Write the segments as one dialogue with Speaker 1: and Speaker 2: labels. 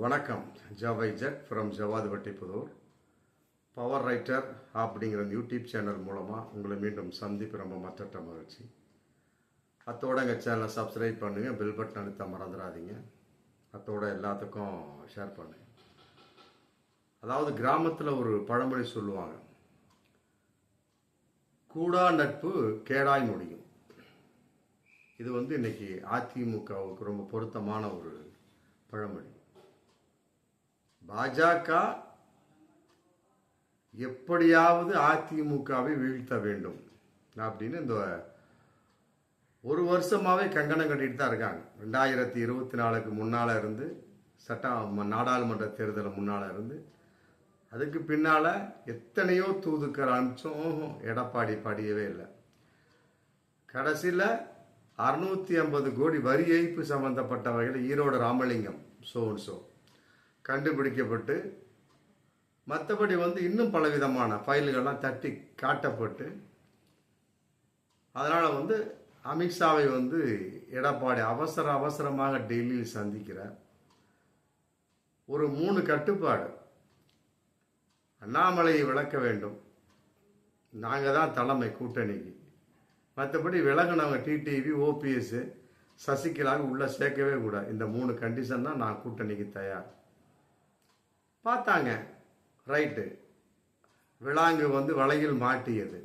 Speaker 1: வணக்கம். ஜவைஜட் from Javadupatti Pudur. Power writer அப்படிங்கிற YouTube channel மூலமாக உங்களை மீண்டும் சந்திப்பு ரொம்ப மற்ற மகிழ்ச்சி. அத்தோட எங்கள் சேனலை சப்ஸ்கிரைப் பண்ணுங்கள், பெல் பட்டன் அழுத்த மறந்துடாதீங்க. அத்தோட எல்லாத்துக்கும் ஷேர் பண்ணுங்கள். அதாவது கிராமத்தில் ஒரு பழமொழி சொல்லுவாங்க, கூடா நட்பு கேடாய் முடியும். இது இன்னைக்கு அதிமுகவுக்கு ரொம்ப பொருத்தமான ஒரு பழமொழி. பாஜக எப்படியாவது அதிமுகவை வீழ்த்த வேண்டும் அப்படின்னு இந்த ஒரு வருஷமாவே கங்கணம் கட்டிட்டு தான் இருக்காங்க. 2024க்கு முன்னால இருந்து நாடாளுமன்ற தேர்தல் முன்னால இருந்து அதுக்கு பின்னால எத்தனையோ தூதுக்கள் அனுப்பிச்சோம், எடப்பாடி படியவே இல்லை. கடைசியில் 650 கோடி வரி ஏய்ப்பு சம்பந்தப்பட்ட வகையில் ஈரோடு ராமலிங்கம் சோ கண்டுபிடிக்கப்பட்டு, மற்றபடி இன்னும் பலவிதமான ஃபைல்கள்லாம் தட்டி காட்டப்பட்டு, அதனால் அமித்ஷாவை எடப்பாடி அவசரமாக டெல்லியில் சந்திக்கிறார். ஒரு 3 கட்டுப்பாடு. அண்ணாமலையை விளக்க வேண்டும், நாங்கள் தான் தலைமை கூட்டணிக்கு. மற்றபடி விலகினவங்க டிடிவி, ஓபிஎஸ், சசிகலாவை உள்ள சேர்க்கவே கூடாது. இந்த 3 கண்டிஷன் தான் நான் கூட்டணிக்கு தயார். பார்த்தாங்க, ரைட்டு. விளாங்கு வலையில் மாட்டியது.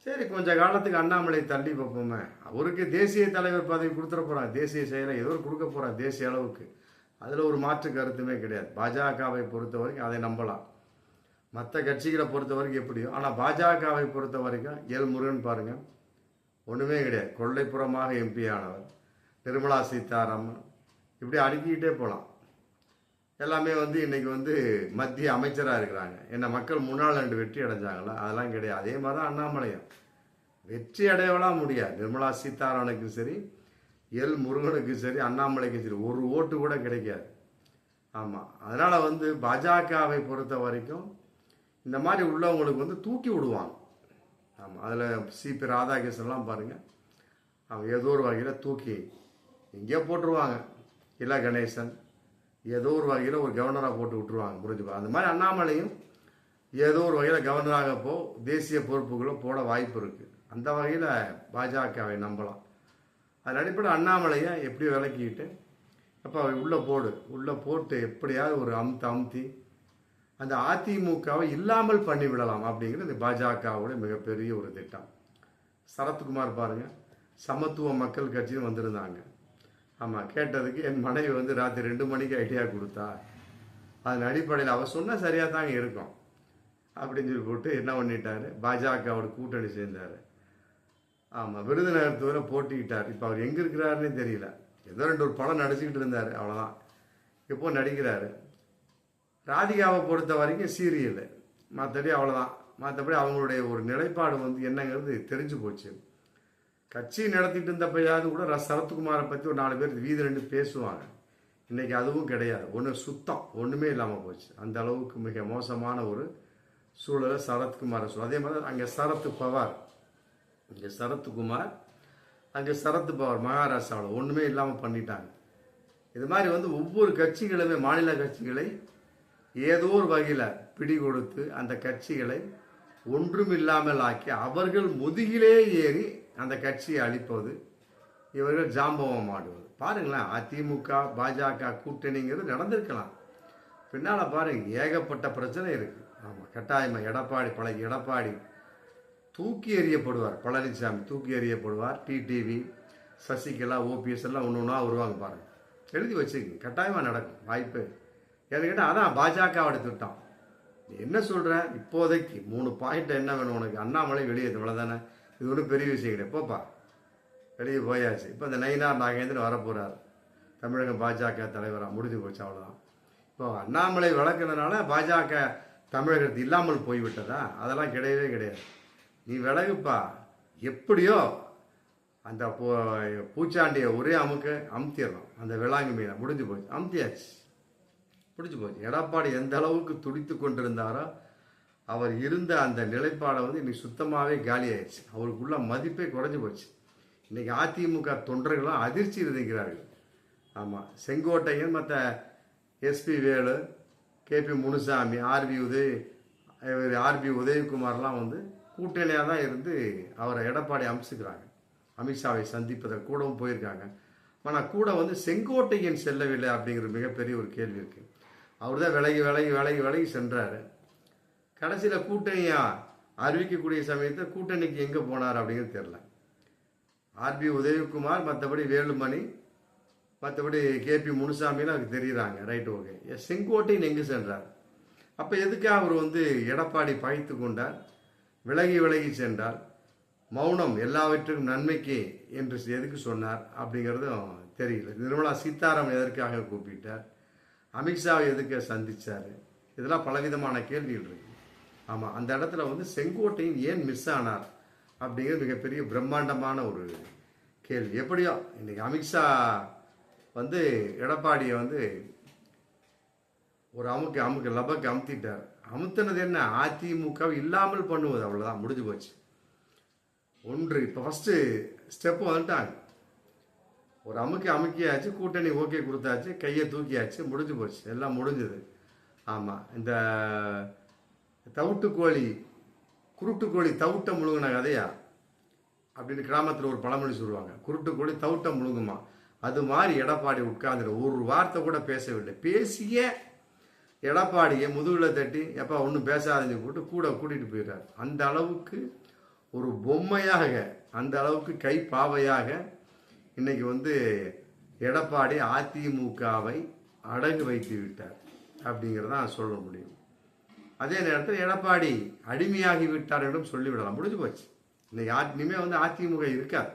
Speaker 1: சரி, கொஞ்ச காலத்துக்கு அண்ணாமலை தள்ளி பார்ப்போமே. அவருக்கு தேசிய தலைவர் பதவி கொடுத்துட போகிறாங்க, தேசிய செயலை ஏதோ கொடுக்க போகிறாங்க தேசிய அளவுக்கு. அதில் ஒரு மாற்று கருத்துமே கிடையாது. பாஜகவை பொறுத்த வரைக்கும் அதை நம்பலாம். மற்ற கட்சிகளை பொறுத்த வரைக்கும் எப்படியோ, ஆனால் பாஜகவை பொறுத்த வரைக்கும் எல் முருகன் பாருங்கள், ஒன்றுமே கிடையாது. கொள்ளைப்புறமாக எம்பி ஆனவர். நிர்மலா சீதாராமன், இப்படி அடுக்கிக்கிட்டே போகலாம். எல்லாமே இன்னைக்கு மத்திய அமைச்சராக இருக்கிறாங்க. என்ன மக்கள் முன்னாள் 2 வெற்றி அடைஞ்சாங்களா? அதெல்லாம் கிடையாது. அதே மாதிரி தான் அண்ணாமலையும் வெற்றி அடையவெல்லாம் முடியாது. நிர்மலா சீதாராமனுக்கும் சரி, எல் முருகனுக்கும் சரி, அண்ணாமலைக்கும் சரி ஒரு ஓட்டு கூட கிடைக்காது. ஆமாம், அதனால் பாஜகவை பொறுத்த வரைக்கும் இந்த மாதிரி உள்ளவங்களுக்கு தூக்கி விடுவாங்க. ஆமாம், அதில் சிபி ராதாகிருஷ்ணன்லாம் பாருங்கள், அவங்க ஏதோ ஒரு வகையில் தூக்கி எங்கேயோ போட்டுருவாங்க. இல கணேசன் ஏதோ ஒரு வகையில் ஒரு கவர்னராக போட்டு விட்டுருவாங்க, புரிஞ்சுப்பா. அந்த மாதிரி அண்ணாமலையும் ஏதோ ஒரு வகையில் கவர்னராக தேசிய பொறுப்புகளை போட வாய்ப்பு இருக்குது. அந்த வகையில் பாஜகவை நம்பலாம். அதன் அடிப்படையில் அண்ணாமலையை எப்படி விளக்கிட்டு அப்போ உள்ளே போட்டு எப்படியாவது ஒரு அமுத்தி அந்த அதிமுகவை இல்லாமல் பண்ணிவிடலாம் அப்படிங்கிறது பாஜகவுடைய மிகப்பெரிய ஒரு திட்டம். சரத்குமார் பாருங்கள், சமத்துவ மக்கள் கட்சின்னு வந்திருந்தாங்க. ஆமாம், கேட்டதுக்கு என் மனைவி ராத்திரி 2 மணிக்கு ஐடியா கொடுத்தா. அதன் அடிப்படையில் அவர் சொன்னால் சரியாக தாங்க இருக்கும் அப்படின்னு சொல்லி போட்டு என்ன பண்ணிட்டாரு, பாஜகவோட கூட்டணி சேர்ந்தார். ஆமாம், விருதுநகர் தவிர போட்டிக்கிட்டார். இப்போ அவர் எங்கே இருக்கிறாருன்னே தெரியல. ஏதோ 2 ஒரு படம் நடிச்சுக்கிட்டு இருந்தார், அவ்வளோதான். இப்போ நடிக்கிறாரு. ராதிகாவை பொறுத்த வரைக்கும் சீரியல், மற்றபடி அவ்வளோதான். மற்றபடி அவங்களுடைய ஒரு நிலைப்பாடு என்னங்கிறது தெரிஞ்சு போச்சு. கட்சி நடத்திட்டு இருந்தப்பயாவது கூட சரத்குமாரை பற்றி ஒரு 4 பேர் வீதி 2 பேசுவாங்க. இன்னைக்கு அதுவும் கிடையாது. சுத்தம் ஒன்றுமே இல்லாமல் போச்சு. அந்த அளவுக்கு மிக மோசமான ஒரு சூழலை சரத்குமாரை அதே மாதிரி அங்கே சரத் பவார் மகாராஷ்டிராவில் ஒன்றுமே இல்லாமல் பண்ணிட்டாங்க. இது மாதிரி ஒவ்வொரு கட்சிகளுமே மாநில கட்சிகளை ஏதோ ஒரு வகையில் பிடி கொடுத்து அந்த கட்சிகளை ஒன்றுமில்லாமல் ஆக்கி அவர்கள் முதுகிலே ஏறி அந்த கட்சியை அழிப்பது, இவர்கள் ஜாம்பவம் ஆடுவது. பாருங்களேன், அதிமுக பாஜக கூட்டணிங்கிறது நடந்திருக்கலாம். பின்னால் பாருங்க, ஏகப்பட்ட பிரச்சனை இருக்குது. ஆமாம், கட்டாயமாக எடப்பாடி தூக்கி எறியப்படுவார். பழனிசாமி தூக்கி எறியப்படுவார். டிடிவி, சசிகலா, ஓபிஎஸ் எல்லாம் ஒன்று வருவாங்க. பாருங்கள், எழுதி வச்சுக்கோங்க, கட்டாயமாக நடக்கும் வாய்ப்பு. ஏன்னு கேட்டால் அதான் பாஜகவோட திட்டம். என்ன சொல்கிற, இப்போதைக்கு 3 பாயிண்ட் என்ன வேணும் உனக்கு? அண்ணாமலை வெளியே இவ்வளோதானே, இது ஒன்றும் பெரிய விஷயம் கிடையாது. போப்பா, வெளியே போயாச்சு. இப்போ இந்த நயினார் நாகேந்திரன் வரப்போகிறார், தமிழக பாஜக தலைவராக. முடிஞ்சு போச்சு, அவ்வளோதான். இப்போ அண்ணாமலை விளக்குனதுனால பாஜக தமிழகத்தில் இல்லாமல் போய்விட்டதா? அதெல்லாம் கிடையவே கிடையாது. நீ விலகுப்பா. எப்படியோ அந்த பூச்சாண்டியை ஒரே அமுத்திடலாம். அந்த விளாங்கு மீனை முடிஞ்சு போச்சு, அமுத்தியாச்சு, முடிஞ்சு போச்சு. எடப்பாடி எந்த அளவுக்கு துடித்து கொண்டிருந்தாரோ அவர் இருந்த அந்த நிலைப்பாடை இன்னைக்கு சுத்தமாகவே காலி ஆயிடுச்சு. அவருக்குள்ள மதிப்பே குறைஞ்சி போச்சு. இன்னைக்கு அதிமுக தொண்டர்கள்லாம் அதிர்ச்சி இருக்கிறார்கள். ஆமாம், செங்கோட்டையன் மற்ற SP Velu, KP Munusamy, RB உதயகுமார்லாம் வந்து கூட்டணியாக தான் இருந்து அவரை எடப்பாடி அமைச்சுக்கிறாங்க. அமித்ஷாவை சந்திப்பதற்கு கூடவும் போயிருக்காங்க. ஆனால் கூட வந்து செங்கோட்டையன் செல்லவில்லை அப்படிங்கிற மிகப்பெரிய ஒரு கேள்வி இருக்குது. அவர் தான் விலகி சென்றார். கடைசியில் கூட்டணியாக அறிவிக்கக்கூடிய சமயத்தில் கூட்டணிக்கு எங்கே போனார் அப்படிங்கிறது தெரியல. ஆர்பி உதயகுமார், மற்றபடி வேலுமணி, மற்றபடி கேபி முனுசாமின்னு அவருக்கு தெரியுறாங்க. Right, okay. செங்கோட்டையன் எங்கே சென்றார்? அப்போ எதுக்காக அவர் வந்து எடப்பாடி பகைத்து கொண்டார், விலகி சென்றார், மௌனம் எல்லாவற்றுக்கும் நன்மைக்கு என்று எதுக்கு சொன்னார் அப்படிங்கிறதும் தெரியல. நிர்மலா சீதாராமன் எதற்காக கூப்பிட்டார், அமித்ஷாவை எதுக்கு சந்திச்சார், இதெல்லாம் பலவிதமான கேள்விகள் இருக்கு. ஆமாம், அந்த இடத்துல வந்து செங்கோட்டையன் ஏன் மிஸ் ஆனார் அப்படிங்கிறது மிகப்பெரிய பிரம்மாண்டமான ஒரு கேள்வி. எப்படியோ இன்னைக்கு அமித்ஷா வந்து எடப்பாடியை வந்து ஒரு அமுக்கு லபக்கு அமுத்திட்டார். அமுத்தினது என்ன, அதிமுகவை இல்லாமல் பண்ணுவது, அவ்வளோதான், முடிஞ்சு போச்சு. ஒன்று இப்போ ஃபஸ்ட்டு ஸ்டெப்பு வந்துட்டாங்க. ஒரு அமுக்கியாச்சு, கூட்டணி ஓகே கொடுத்தாச்சு, கையை தூக்கியாச்சு, முடிஞ்சு போச்சு, எல்லாம் முடிஞ்சது. ஆமாம், இந்த குருட்டுக்கோழி தவிட்ட முழுங்கின கதையா அப்படின்னு கிராமத்தில் ஒரு பழமொழி சொல்லுவாங்க. குருட்டுக்கோழி தவிட்ட முழுங்குமா, அது மாதிரி எடப்பாடி உட்கார்ந்து ஒரு வார்த்தை கூட பேசவில்லை. பேசிய எடப்பாடியை முதுகில் தட்டி எப்போ ஒன்றும் பேசாதீங்க போட்டு கூட்டிகிட்டு போயிடுறாரு. அந்த அளவுக்கு ஒரு பொம்மையாக, அந்த அளவுக்கு கை பாவையாக இன்னைக்கு வந்து எடப்பாடி அதிமுகவை அடகு வைத்து விட்டார் அப்படிங்கிறதான் சொல்ல முடியும். அதே நேரத்தில் எடப்பாடி அடிமையாகி விட்டார் என்றும் சொல்லிவிடலாம். முடிஞ்சு போச்சு. இன்னைக்கு இனிமேல் வந்து அதிமுக இருக்காது.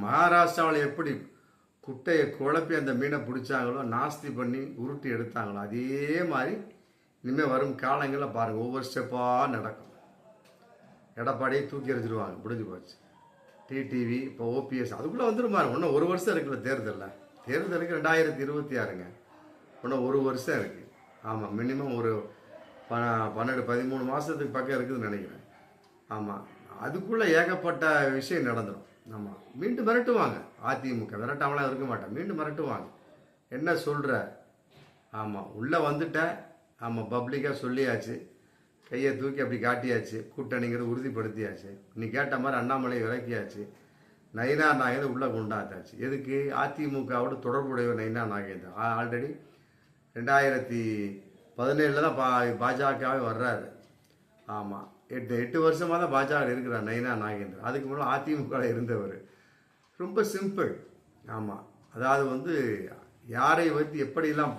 Speaker 1: மகாராஷ்டிராவில் எப்படி குட்டையை குழப்பி அந்த மீனை பிடிச்சாங்களோ, நாஸ்தி பண்ணி உருட்டி எடுத்தாங்களோ, அதே மாதிரி இனிமேல் வரும் காலங்களில் பாருங்கள், ஒவ்வொரு ஸ்டெப்பாக நடக்கும். எடப்பாடியை தூக்கி எறிஞ்சிடுவாங்க, முடிஞ்சு போச்சு. டிடிவி, இப்போ ஓபிஎஸ், அதுக்குள்ளே வந்துருமாரு. இன்னும் ஒரு வருஷம் இருக்குல்ல தேர்தலுக்கு 2026ங்க. இன்னும் ஒரு வருஷம் இருக்குது. ஆமாம், மினிமம் ஒரு 12-13 மாதத்துக்கு பக்கம் இருக்குதுன்னு நினைக்கிறேன். ஆமாம், அதுக்குள்ளே ஏகப்பட்ட விஷயம் நடந்துடும். ஆமாம், மீண்டும் மிரட்டுவாங்க. அதிமுக மிரட்டாமலாம் இருக்க மாட்டேன், மீண்டும் மிரட்டுவாங்க. என்ன சொல்கிற, ஆமாம் உள்ளே வந்துட்டேன், ஆமாம் பப்ளிக்காக சொல்லியாச்சு, கையை தூக்கி அப்படி காட்டியாச்சு, கூட்டணிங்கிறது உறுதிப்படுத்தியாச்சு. நீ கேட்ட மாதிரி அண்ணாமலை விளக்கியாச்சு, நயினா நாகேந்திரன் உள்ளே கொண்டாத்தாச்சு. எதுக்கு, அதிமுகவோட தொடர்புடைய நயினா நாகேந்திரன் ஆல்ரெடி 2017 தான் பாஜகவே வர்றாரு. ஆமாம், 8 வருஷமாக தான் பாஜக இருக்கிறார் நயினா நாகேந்திரன். அதுக்கு முன்னாடி அதிமுக இருந்தவர். ரொம்ப சிம்பிள். ஆமாம், அதாவது வந்து யாரை வைத்து எப்படிலாம்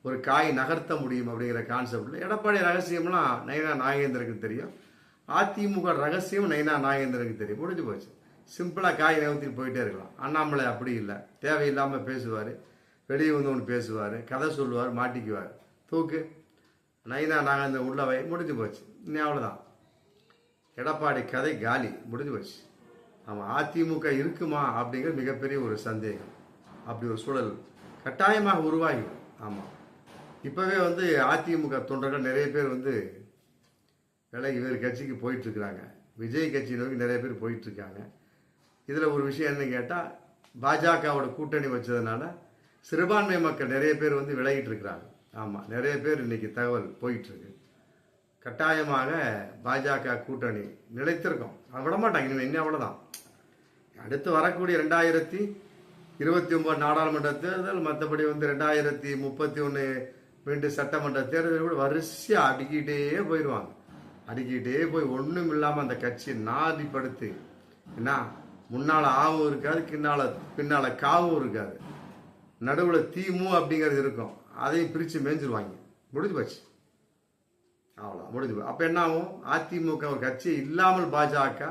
Speaker 1: ஒரு காய் நகர்த்த முடியும் அப்படிங்கிற கான்செப்டில் எடப்பாடி ரகசியம்லாம் நயினா நாகேந்திரனுக்கு தெரியும், அதிமுக ரகசியம் நயினா நாகேந்திரனுக்கு தெரியும். முடிஞ்சு போச்சு. சிம்பிளாக காய் நகர்த்திட்டு போயிட்டே இருக்கலாம். அண்ணாமலை அப்படி இல்லை, தேவையில்லாமல் பேசுவார், வெளியே வந்து ஒன்று பேசுவார், கதை சொல்லுவார், மாட்டிக்குவார், தூக்கு நயினா நாகேந்திரன் உள்ளவை, முடிஞ்சு போச்சு. இன்னும் அவ்வளோதான், எடப்பாடி கதை காலி, முடிஞ்சு போச்சு. ஆமாம், அதிமுக இருக்குமா அப்படிங்கிற மிகப்பெரிய ஒரு சந்தேகம். அப்படி ஒரு சூழல் கட்டாயமாக உருவாகிடும். ஆமாம், இப்போவே வந்து அதிமுக தொண்டர்கள் நிறைய பேர் வந்து விலகி வேறு கட்சிக்கு போயிட்டுருக்குறாங்க. விஜய் கட்சி நோக்கி நிறைய பேர் போயிட்டுருக்காங்க. இதில் ஒரு விஷயம் என்னன்னு கேட்டால், பாஜகவோட கூட்டணி வச்சதுனால சிறுபான்மை மக்கள் நிறைய பேர் வந்து விலகிட்டு இருக்கிறாங்க. ஆமாம், நிறைய பேர் இன்னைக்கு தகவல் போயிட்டுருக்கு. கட்டாயமாக பாஜக கூட்டணி நிலைத்திருக்கும், அதை விட மாட்டாங்க. இன்னும் அவ்வளோதான். அடுத்து வரக்கூடிய 2029 நாடாளுமன்ற தேர்தல், மற்றபடி வந்து 2031 மீண்டும் சட்டமன்ற தேர்தல் கூட வரிசையாக அடுக்கிட்டே போயிடுவாங்க. அடுக்கிட்டே போய் ஒன்றும் இல்லாமல் அந்த கட்சியை நாதிப்படுத்தி, என்ன முன்னால் ஆவும் இருக்காது, பின்னால் காவும் இருக்காது, நடுவில் தீமு அப்படிங்கிறது இருக்கும், அதையும் பிரித்து மேய்ஞ்சிருவாங்க. முடிஞ்சு போச்சு, அவ்வளோ முடிஞ்சு போய். அப்போ என்ன ஆகும், அதிமுக ஒரு கட்சி இல்லாமல் பாஜக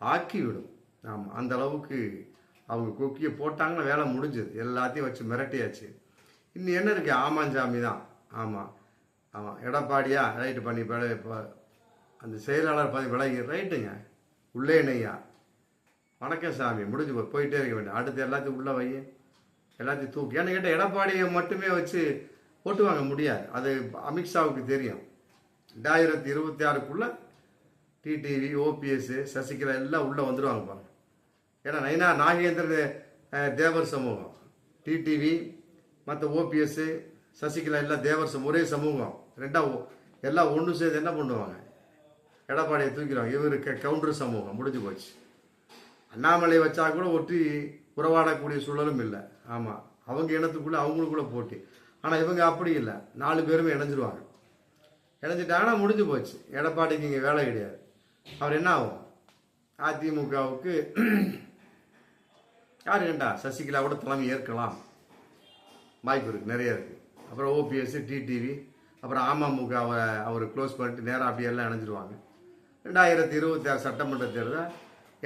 Speaker 1: ஆக்கிவிடும். ஆமாம், அந்த அளவுக்கு அவங்க கொக்கியை போட்டாங்கன்னா வேலை முடிஞ்சது. எல்லாத்தையும் வச்சு மிரட்டியாச்சு. இன்னும் என்ன இருக்குது, ஆமாஞ்சாமி தான். ஆமாம் ஆமாம், எடப்பாடியா ரைட்டு பண்ணி இப்போ அந்த செயலாளர் பதவி விலகி ரைட்டுங்க, உள்ளே நெய்யா வணக்கம் சாமி, முடிஞ்சு போயிட்டே இருக்க வேண்டிய. அடுத்து எல்லாத்தையும் உள்ள வை, எல்லாத்தையும் தூக்கி. ஏன்னு கேட்டால் எடப்பாடியை மட்டுமே வச்சு ஓட்டு வாங்க முடியாது, அது அமித்ஷாவுக்கு தெரியும். 2026க்குள்ளே டிடிவி, ஓபிஎஸ், சசிகலா எல்லாம் உள்ளே வந்துடுவாங்க பாருங்க. ஏன்னா நயினா நாகேந்திரன் தேவர் சமூகம், டிடிவி, மற்ற ஓபிஎஸ் சசிகலா எல்லாம் தேவர் ஒரே சமூகம். எல்லாம் ஒன்று சேர்ந்து என்ன பண்ணுவாங்க, எடப்பாடியை தூக்கிடுவாங்க. இவருக்கு கவுண்டர் சமூகம் முடிஞ்சு போச்சு. அண்ணாமலை வச்சா கூட ஒட்டி உறவாடக்கூடிய சூழலும் இல்லை. ஆமாம், அவங்க இனத்துக்குள்ளே அவங்களுக்குள்ள போட்டி. ஆனால் இவங்க அப்படி இல்லை, 4 பேருமே இணைஞ்சிருவாங்க. இணைஞ்சிட்டாங்கன்னா முடிஞ்சு போச்சு. எடப்பாடிக்கு இங்கே வேலை கிடையாது. அவர் என்ன ஆகும், அதிமுகவுக்கு யார் கண்டா சசிகலாவோட தலைமை ஏற்கலாம், வாய்ப்பு இருக்குது, நிறைய இருக்குது. அப்புறம் ஓபிஎஸ், டிடிவி, அப்புறம் அமமுக அவர் க்ளோஸ் பண்ணிட்டு நேராக அப்படியெல்லாம் இணைஞ்சிருவாங்க. 2026 சட்டமன்ற தேர்தல்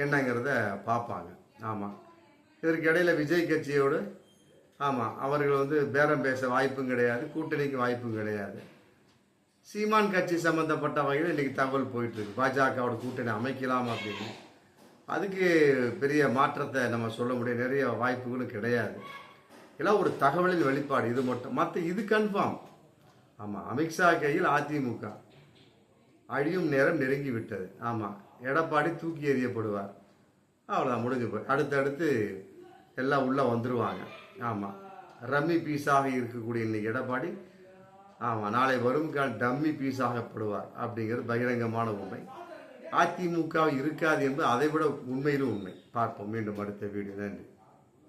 Speaker 1: என்னங்கிறத பார்ப்பாங்க. ஆமாம், இதற்கு இடையில விஜய் கட்சியோடு ஆமாம் அவர்கள் பேரம் பேச வாய்ப்பும் கிடையாது, கூட்டணிக்கு வாய்ப்பும் கிடையாது. சீமான் கட்சி சம்பந்தப்பட்ட வகையில் இன்றைக்கி தகவல் போயிட்டுருக்கு, பாஜகவோட கூட்டணி அமைக்கலாம் அப்படின்னு. அதுக்கு பெரிய மாற்றத்தை நம்ம சொல்ல முடியும், நிறைய வாய்ப்புகளும் கிடையாது. எல்லாம் ஒரு தகவலின் வெளிப்பாடு, இது மட்டும். மற்ற இது கன்ஃபார்ம். ஆமாம், அமித்ஷா கையில் அதிமுக அழியும் நேரம் நெருங்கி விட்டது. ஆமாம், எடப்பாடி தூக்கி எறியப்படுவார். அவ்வளோதான், முடிஞ்சு போய் அடுத்தடுத்து எல்லாம் உள்ளே வந்துடுவாங்க. ஆமாம், ரம்மி பீஸாக இருக்கக்கூடிய இன்னைக்கு எடப்பாடி ஆமாம் நாளை வரும் கால் டம்மி பீஸாகப்படுவார் அப்படிங்கிறது பகிரங்கமான உண்மை. அதிமுக இருக்காது என்பது அதை விட உண்மையிலும் உண்மை. பார்ப்போம் மீண்டும் அடுத்த வீடியோ. நன்றி.